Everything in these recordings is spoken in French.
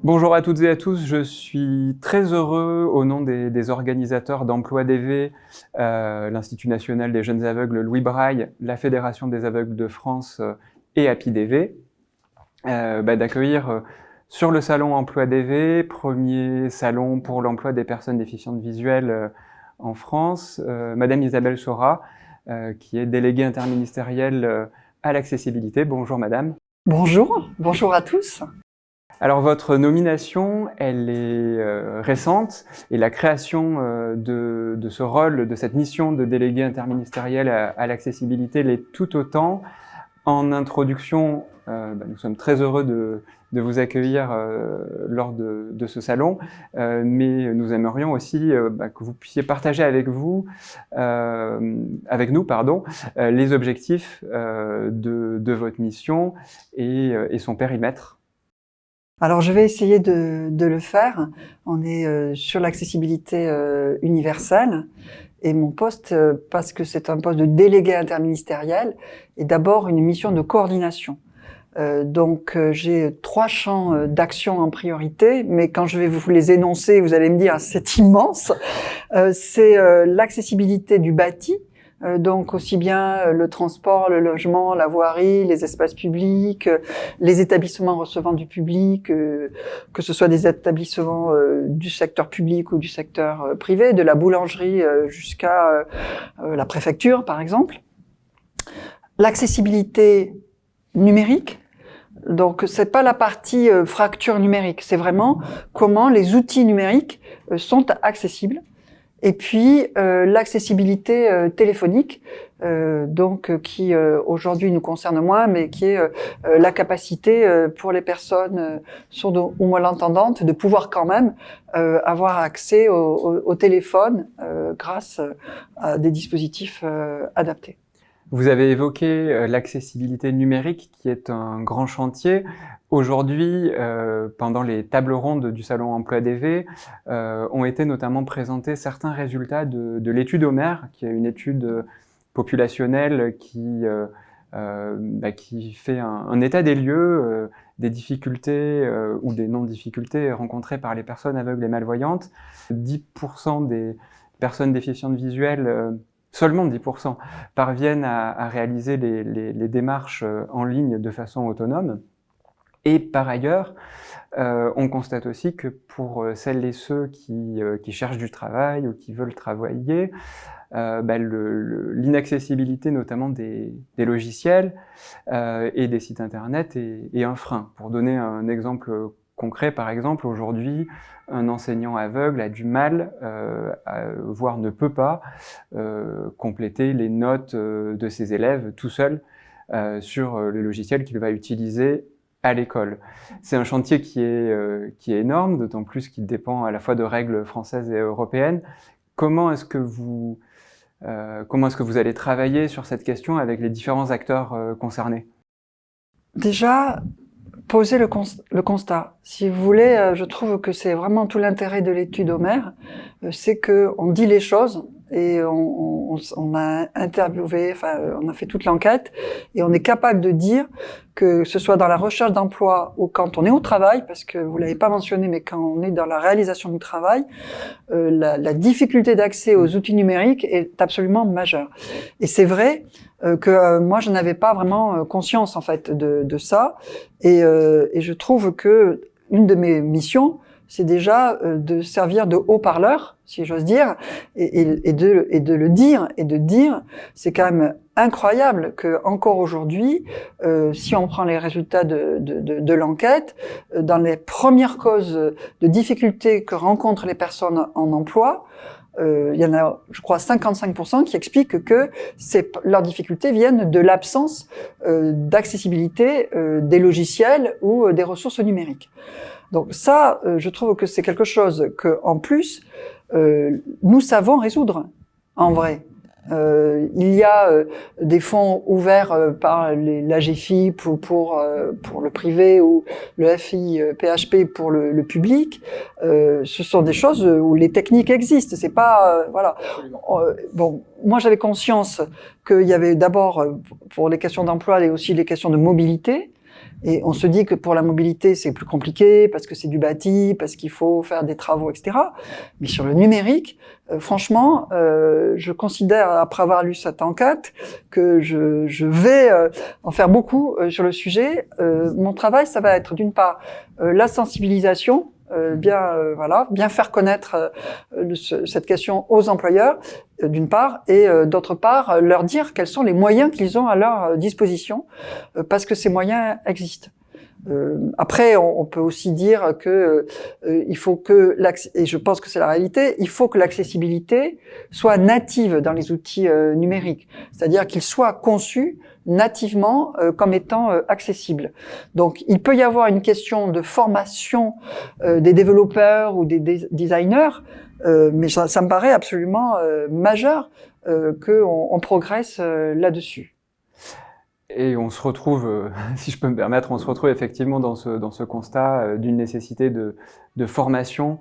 Bonjour à toutes et à tous, je suis très heureux au nom des organisateurs d'Emploi DV, l'Institut national des jeunes aveugles Louis Braille, la Fédération des aveugles de France et Happy DV, d'accueillir sur le salon Emploi DV, premier salon pour l'emploi des personnes déficientes visuelles en France, Madame Isabelle Sora, qui est déléguée interministérielle à l'accessibilité. Bonjour Madame. Bonjour à tous. Alors votre nomination, elle est récente et la création de ce rôle, de cette mission de délégué interministériel à l'accessibilité l'est tout autant. En introduction, nous sommes très heureux de vous accueillir lors de ce salon, mais nous aimerions aussi que vous puissiez partager avec nous, les objectifs de votre mission et son périmètre. Alors je vais essayer de le faire. On est sur l'accessibilité universelle et mon poste, parce que c'est un poste de délégué interministériel, est d'abord une mission de coordination. Donc j'ai 3 champs d'action en priorité, mais quand je vais vous les énoncer, vous allez me dire c'est immense. C'est l'accessibilité du bâti. Donc aussi bien le transport, le logement, la voirie, les espaces publics, les établissements recevant du public, que ce soit des établissements du secteur public ou du secteur privé, de la boulangerie jusqu'à la préfecture par exemple. L'accessibilité numérique. Donc c'est pas la partie fracture numérique, c'est vraiment comment les outils numériques sont accessibles. Et puis l'accessibilité téléphonique, qui aujourd'hui nous concerne moins, mais qui est la capacité pour les personnes sourdes ou malentendantes de pouvoir quand même avoir accès au téléphone grâce à des dispositifs adaptés. Vous avez évoqué l'accessibilité numérique qui est un grand chantier. Aujourd'hui, pendant les tables rondes du Salon Emploi DV, ont été notamment présentés certains résultats de l'étude Homer, qui est une étude populationnelle qui fait un état des lieux des difficultés ou des non-difficultés rencontrées par les personnes aveugles et malvoyantes. 10% des personnes déficientes visuelles seulement 10% parviennent à réaliser les démarches en ligne de façon autonome. Et par ailleurs, on constate aussi que pour celles et ceux qui cherchent du travail ou qui veulent travailler, l'inaccessibilité notamment des logiciels et des sites internet est un frein. Pour donner un exemple concret, par exemple, aujourd'hui, un enseignant aveugle a du mal, voire ne peut pas, compléter les notes de ses élèves tout seul sur le logiciel qu'il va utiliser à l'école. C'est un chantier qui est énorme, d'autant plus qu'il dépend à la fois de règles françaises et européennes. Comment est-ce que vous allez travailler sur cette question avec les différents acteurs concernés? Déjà, poser le constat. Si vous voulez, je trouve que c'est vraiment tout l'intérêt de l'étude Homer, c'est que on dit les choses et on a interviewé, on a fait toute l'enquête et on est capable de dire que ce soit dans la recherche d'emploi ou quand on est au travail, parce que vous l'avez pas mentionné, mais quand on est dans la réalisation du travail, la difficulté d'accès aux outils numériques est absolument majeure. Et c'est vrai que moi je n'avais pas vraiment conscience en fait de ça, et je trouve que une de mes missions, c'est déjà de servir de haut-parleur, si j'ose dire, et de le dire, et de dire, c'est quand même incroyable que encore aujourd'hui, si on prend les résultats de l'enquête, dans les premières causes de difficultés que rencontrent les personnes en emploi, il y en a, je crois, 55% qui expliquent que leurs difficultés viennent de l'absence d'accessibilité des logiciels ou des ressources numériques. Donc ça, je trouve que c'est quelque chose que, en plus, nous savons résoudre, en vrai. Il y a des fonds ouverts par l'AGFIP pour le privé ou le FI-PHP pour le public. Ce sont des choses où les techniques existent. C'est pas voilà. Bon, moi j'avais conscience qu'il y avait d'abord pour les questions d'emploi et aussi les questions de mobilité. Et on se dit que pour la mobilité, c'est plus compliqué parce que c'est du bâti, parce qu'il faut faire des travaux, etc. Mais sur le numérique, franchement, je considère, après avoir lu cette enquête, que je vais en faire beaucoup sur le sujet. Mon travail, ça va être d'une part la sensibilisation, bien faire connaître cette question aux employeurs, d'une part, et d'autre part, leur dire quels sont les moyens qu'ils ont à leur disposition, parce que ces moyens existent. Après, on peut aussi dire que il faut que et je pense que c'est la réalité, il faut que l'accessibilité soit native dans les outils numériques, c'est-à-dire qu'ils soient conçus nativement comme étant accessibles. Donc, il peut y avoir une question de formation des développeurs ou des designers, mais ça me paraît absolument majeur qu'on progresse là-dessus. Et on se retrouve, si je peux me permettre, on se retrouve effectivement dans ce constat d'une nécessité de formation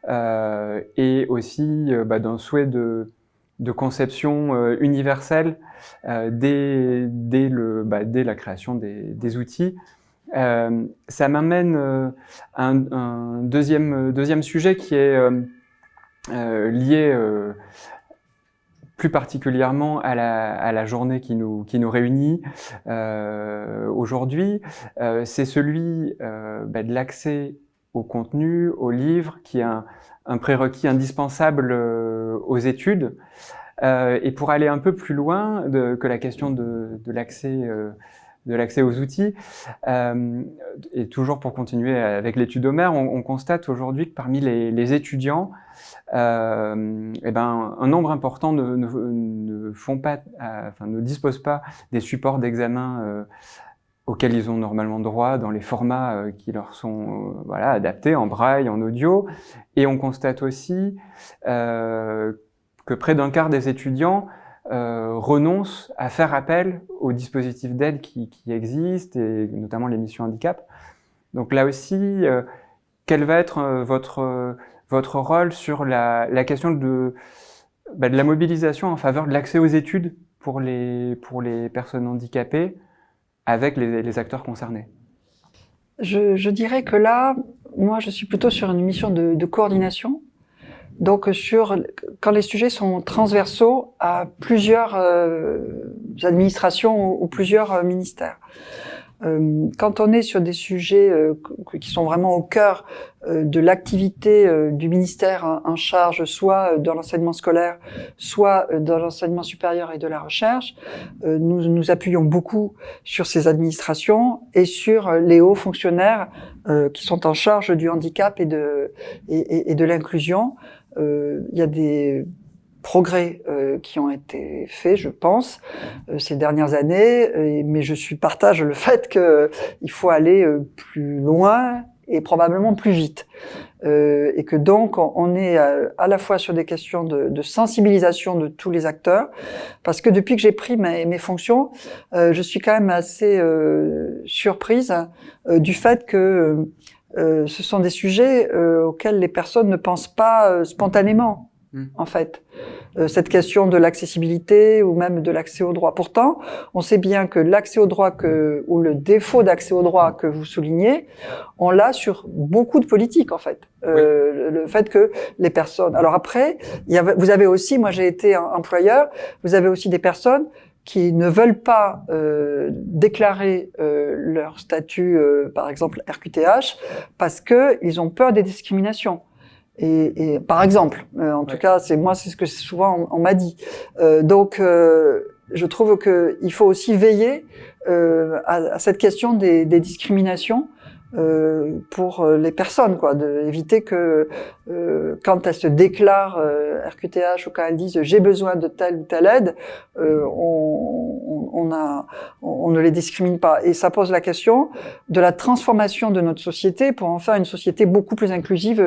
et aussi d'un souhait de conception universelle dès la création des outils. Ça m'amène à un deuxième sujet qui est lié plus particulièrement à la journée qui nous réunit aujourd'hui, c'est celui de l'accès au contenu, aux livres, qui est un prérequis indispensable aux études. Et pour aller un peu plus loin que la question de l'accès aux outils, et toujours pour continuer avec l'étude Homère, on constate aujourd'hui que parmi les étudiants, un nombre important ne disposent pas des supports d'examen auxquels ils ont normalement droit dans les formats qui leur sont adaptés, en braille, en audio. Et on constate aussi que près d'un quart des étudiants renoncent à faire appel aux dispositifs d'aide qui existent, et notamment les missions handicap. Donc là aussi, quel va être votre rôle sur la question de la mobilisation en faveur de l'accès aux études pour les personnes handicapées avec les acteurs concernés? Je dirais que là, moi, je suis plutôt sur une mission de coordination. Donc, quand les sujets sont transversaux à plusieurs administrations ou plusieurs ministères. Quand on est sur des sujets qui sont vraiment au cœur de l'activité du ministère en charge, soit dans l'enseignement scolaire, soit dans l'enseignement supérieur et de la recherche, nous appuyons beaucoup sur ces administrations et sur les hauts fonctionnaires qui sont en charge du handicap et de l'inclusion. Il y a des progrès qui ont été faits, je pense, ces dernières années, mais je partage le fait qu'il faut aller plus loin et probablement plus vite. Et que donc on est à la fois sur des questions de sensibilisation de tous les acteurs, parce que depuis que j'ai pris mes fonctions, je suis quand même assez surprise du fait que ce sont des sujets auxquels les personnes ne pensent pas spontanément, en fait. Cette question de l'accessibilité ou même de l'accès au droit. Pourtant, on sait bien que l'accès au droit ou le défaut d'accès au droit que vous soulignez, on l'a sur beaucoup de politiques, en fait. Oui. Le fait que les personnes... Alors après, vous avez aussi, moi j'ai été employeur, vous avez aussi des personnes qui ne veulent pas déclarer leur statut, par exemple RQTH, parce que ils ont peur des discriminations. Et par exemple, en tout cas, c'est ce que souvent on m'a dit. Donc, je trouve que il faut aussi veiller à cette question des discriminations pour les personnes, quoi, éviter que quand elles se déclarent RQTH ou quand elles disent j'ai besoin de telle ou telle aide, on ne les discrimine pas. Et ça pose la question de la transformation de notre société pour en faire une société beaucoup plus inclusive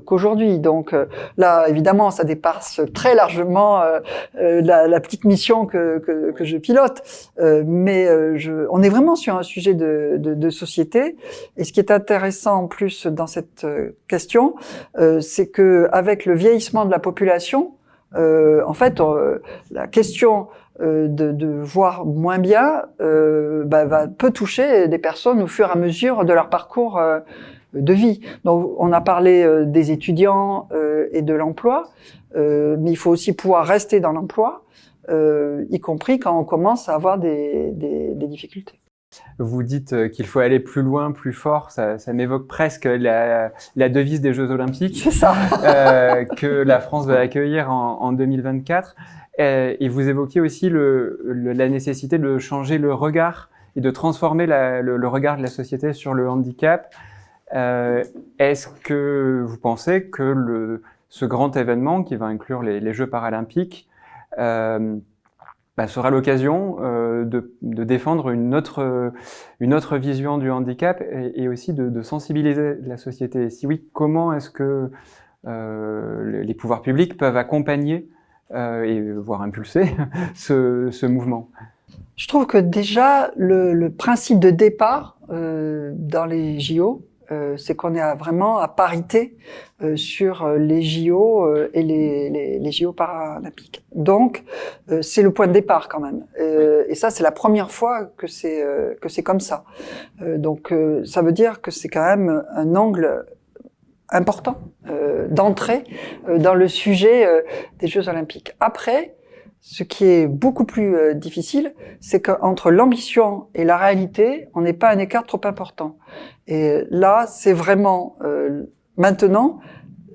qu'aujourd'hui. Donc là, évidemment, ça dépasse très largement la petite mission que je pilote, mais on est vraiment sur un sujet de société. Et ce qui est intéressant en plus dans cette question, c'est que avec le vieillissement de la population, en fait, la question de voir moins bien peut toucher des personnes au fur et à mesure de leur parcours de vie. Donc, on a parlé des étudiants et de l'emploi, mais il faut aussi pouvoir rester dans l'emploi, y compris quand on commence à avoir des difficultés. Vous dites qu'il faut aller plus loin, plus fort. Ça m'évoque presque la devise des Jeux Olympiques C'est ça. Que la France va accueillir en 2024. Et vous évoquiez aussi la nécessité de changer le regard et de transformer le regard de la société sur le handicap. Est-ce que vous pensez que ce grand événement qui va inclure les Jeux paralympiques sera l'occasion de défendre une autre vision du handicap et aussi de sensibiliser la société? Et si oui, comment est-ce que les pouvoirs publics peuvent accompagner et voire impulser ce mouvement? Je trouve que déjà, le principe de départ dans les JO, c'est qu'on est vraiment à parité sur les JO et les JO paralympiques. Donc, c'est le point de départ quand même. Et ça, c'est la première fois que c'est comme ça. Donc, ça veut dire que c'est quand même un angle important d'entrée dans le sujet des Jeux Olympiques. Après, ce qui est beaucoup plus difficile, c'est qu'entre l'ambition et la réalité, on n'est pas un écart trop important. Et là, c'est vraiment maintenant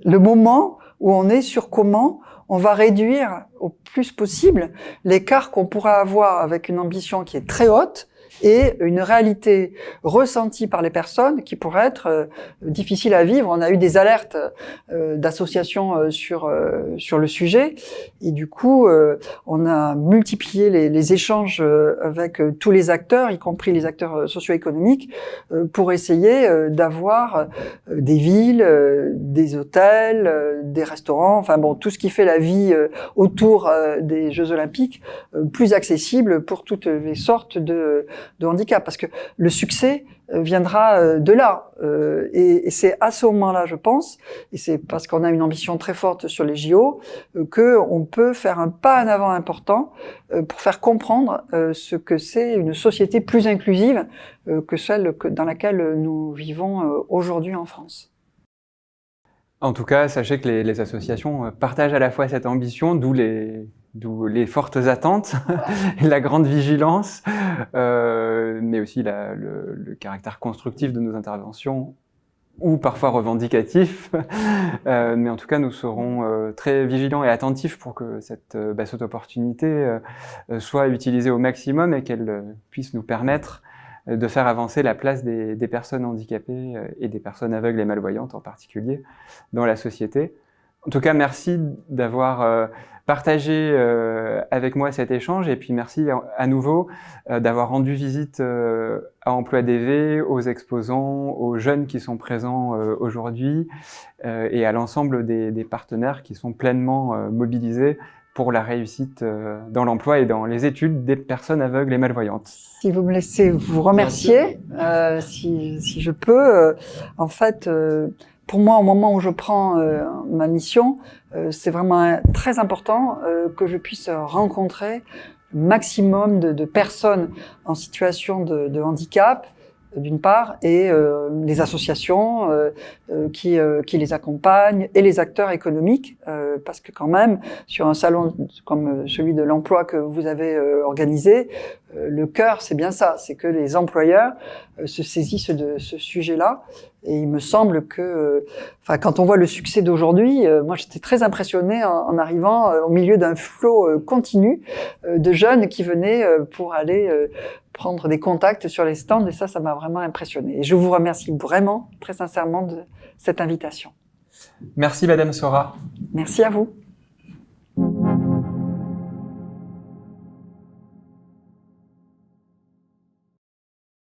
le moment où on est sur comment on va réduire au plus possible l'écart qu'on pourra avoir avec une ambition qui est très haute et une réalité ressentie par les personnes qui pourrait être difficile à vivre. On a eu des alertes d'associations sur le sujet et du coup on a multiplié les échanges avec tous les acteurs, y compris les acteurs socio-économiques, pour essayer d'avoir des villes, des hôtels, des restaurants, enfin bon, tout ce qui fait la vie autour des Jeux Olympiques plus accessible pour toutes les sortes de handicap, parce que le succès viendra de là. Et c'est à ce moment-là, je pense, et c'est parce qu'on a une ambition très forte sur les JO, qu'on peut faire un pas en avant important pour faire comprendre ce que c'est une société plus inclusive que celle dans laquelle nous vivons aujourd'hui en France. En tout cas, sachez que les associations partagent à la fois cette ambition, d'où les fortes attentes, la grande vigilance, mais aussi le caractère constructif de nos interventions, ou parfois revendicatif. Mais en tout cas, nous serons très vigilants et attentifs pour que cette opportunité soit utilisée au maximum et qu'elle puisse nous permettre de faire avancer la place des personnes handicapées et des personnes aveugles et malvoyantes en particulier dans la société. En tout cas, merci d'avoir partagé avec moi cet échange et puis merci à nouveau d'avoir rendu visite à Emploi DV, aux exposants, aux jeunes qui sont présents aujourd'hui et à l'ensemble des partenaires qui sont pleinement mobilisés pour la réussite dans l'emploi et dans les études des personnes aveugles et malvoyantes. Si vous me laissez vous remercier, si je peux, en fait, pour moi, au moment où je prends ma mission, c'est vraiment très important que je puisse rencontrer le maximum de personnes en situation de handicap, d'une part, et les associations qui les accompagnent et les acteurs économiques, parce que quand même, sur un salon comme celui de l'emploi que vous avez organisé, le cœur, c'est bien ça, c'est que les employeurs se saisissent de ce sujet-là. Et il me semble que, quand on voit le succès d'aujourd'hui, moi j'étais très impressionnée en arrivant au milieu d'un flot continu de jeunes qui venaient pour aller prendre des contacts sur les stands, et ça m'a vraiment impressionnée. Et je vous remercie vraiment, très sincèrement, de cette invitation. Merci Madame Sora. Merci à vous.